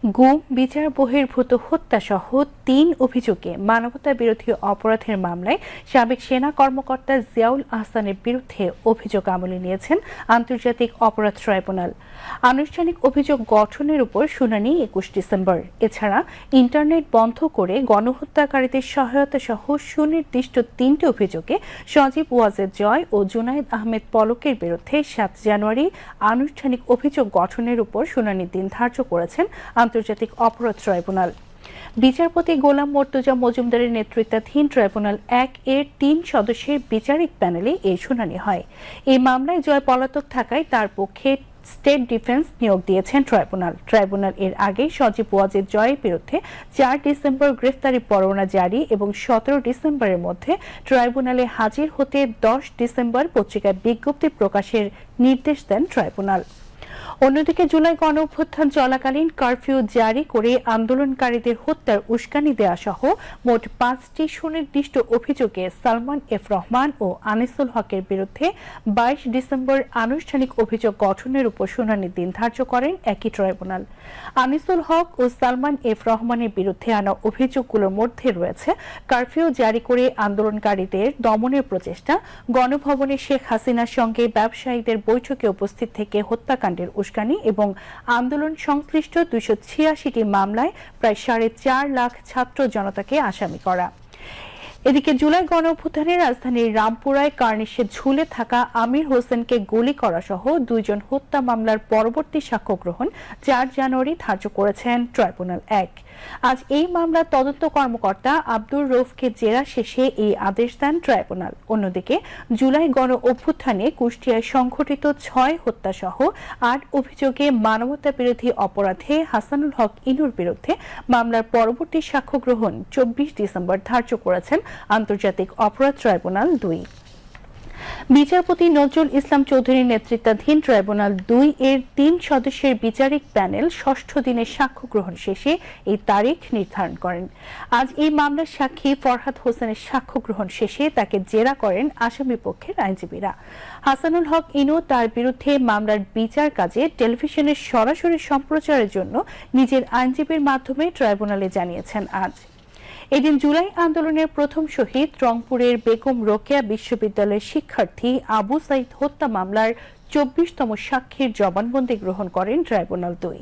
গুম, বিচার বহির্ভূত হত্যাসহ ৩ অভিযোগে মানবতা বিরোধী অপরাধের মামলায় সাবেক সেনা কর্মকর্তা জিয়াউল আহসানের বিরুদ্ধে অভিযোগ আমলে নিয়েছেন আন্তর্জাতিক অপরাধ ট্রাইব্যুনাল। আনুষ্ঠানিক অভিযোগ গঠনের উপর শুনানি ২১ ডিসেম্বর। এছাড়া ইন্টারনেট বন্ধ করে গণহত্যাকারীদের সহায়তা সহ সুনির্দিষ্ট ৩টি অভিযোগে সজীব ওয়াজেদ জয় ও জুনায়েদ আহমেদ পলকের বিরুদ্ধে ৭ জানুয়ারি আনুষ্ঠানিক অভিযোগ গঠনের উপর শুনানির দিন ধার্য করেছেন আন্তর্জাতিক অপরাধ ট্রাইব্যুনাল। বিচারপতি গোলাম মর্তুজা মজুমদারের নেতৃত্বাধীন ট্রাইব্যুনাল ১-এর ৩ সদস্যের বিচারিক প্যানেলে এই শুনানি হয়। এই মামলায় জয় পলাতক থাকায় তার পক্ষে স্টেট ডিফেন্স নিয়োগ দিয়েছেন ট্রাইব্যুনাল এর আগে সজীব ওয়াজেদ জয়ের বিরুদ্ধে ৪ ডিসেম্বর গ্রেফতারি পরোয়ানা জারি এবং ১৭ ডিসেম্বরের মধ্যে ট্রাইব্যুনালে হাজির হতে ১০ ডিসেম্বর পত্রিকায় বিজ্ঞপ্তি প্রকাশের নির্দেশ দেন ট্রাইব্যুনাল। অন্যদিকে জুলাই গণঅভ্যুত্থান চলাকালীন কারফিউ জারি করে আন্দোলনকারীদের হত্যার উস্কানি দেওয়া সহ মোট ৫টি সুনির্দিষ্ট অভিযোগে সালমান এফ রহমান ও আনিসুল হকের বিরুদ্ধে ২২ ডিসেম্বর আনুষ্ঠানিক অভিযোগ গঠনের উপর শুনানির দিন ধার্য করেন একই ট্রাইব্যুনাল। আনিসুল হক ও সালমান এফ রহমানের বিরুদ্ধে আনা অভিযোগগুলোর মধ্যে রয়েছে কারফিউ জারি করে আন্দোলনকারীদের দমনের প্রচেষ্টা, গণভবনে শেখ হাসিনার সঙ্গে ব্যবসায়ীদের বৈঠকে উপস্থিত থেকে হত্যাকাণ্ডের উস্কানি এবং আন্দোলন সংশ্লিষ্ট ২৮৬টি মামলায় প্রায় ৪.৫ লাখ ছাত্র জনতাকে আসামি করা। এদিকে জুলাই গণঅভ্যুত্থানে রাজধানীর রামপুরায় কার্নিশে ঝুলে থাকা আমির হোসেনকে গুলি করা সহ ২ জন হত্যা মামলার পরবর্তী সাক্ষ্য গ্রহণ ৪ জানুয়ারি ধার্য করেছেন ট্রাইব্যুনাল ১। আজ এই মামলার তদন্ত কর্মকর্তা আব্দুর রউফকে জেরা শেষে এই আদেশ দেন ট্রাইব্যুনাল। অন্যদিকে জুলাই গণ অভ্যুত্থানে কুষ্টিয়ায় সংঘটিত ৬ হত্যাসহ ৮ অভিযোগে মানবতা বিরোধী অপরাধে হাসানুল হক ইনুর বিরুদ্ধে মামলার পরবর্তী সাক্ষ্য গ্রহণ ২৪ ডিসেম্বর ধার্য করেছেন আন্তর্জাতিক অপরাধ ট্রাইব্যুনাল ২। বিচারপতি নজরুল ইসলাম চৌধুরীর নেতৃত্বাধীন ট্রাইব্যুনাল ২-এর ৩ সদস্যের বিচারিক প্যানেল ৬ষ্ঠ দিনের সাক্ষ্য গ্রহণ শেষে এই তারিখ নির্ধারণ করেন। আজ এই মামলার সাক্ষী ফরহাদ হোসেনের সাক্ষ্য গ্রহণ শেষে তাকে জেরা করেন আসামি পক্ষের আইনজীবীরা। হাসানুল হক ইনু তার বিরুদ্ধে মামলার বিচার কাজে টেলিভিশনের সরাসরি সম্প্রচারের জন্য নিজের আইনজীবীর মাধ্যমে ট্রাইব্যুনালে জানিয়েছেন। আজ এদিন জুলাই আন্দোলনের প্রথম শহীদ রংপুরের বেগম রোকেয়া বিশ্ববিদ্যালয়ের শিক্ষার্থী আবু সাইদ হত্যা মামলার ২৪তম সাক্ষীর জবানবন্দি গ্রহণ করেন ট্রাইব্যুনাল ২।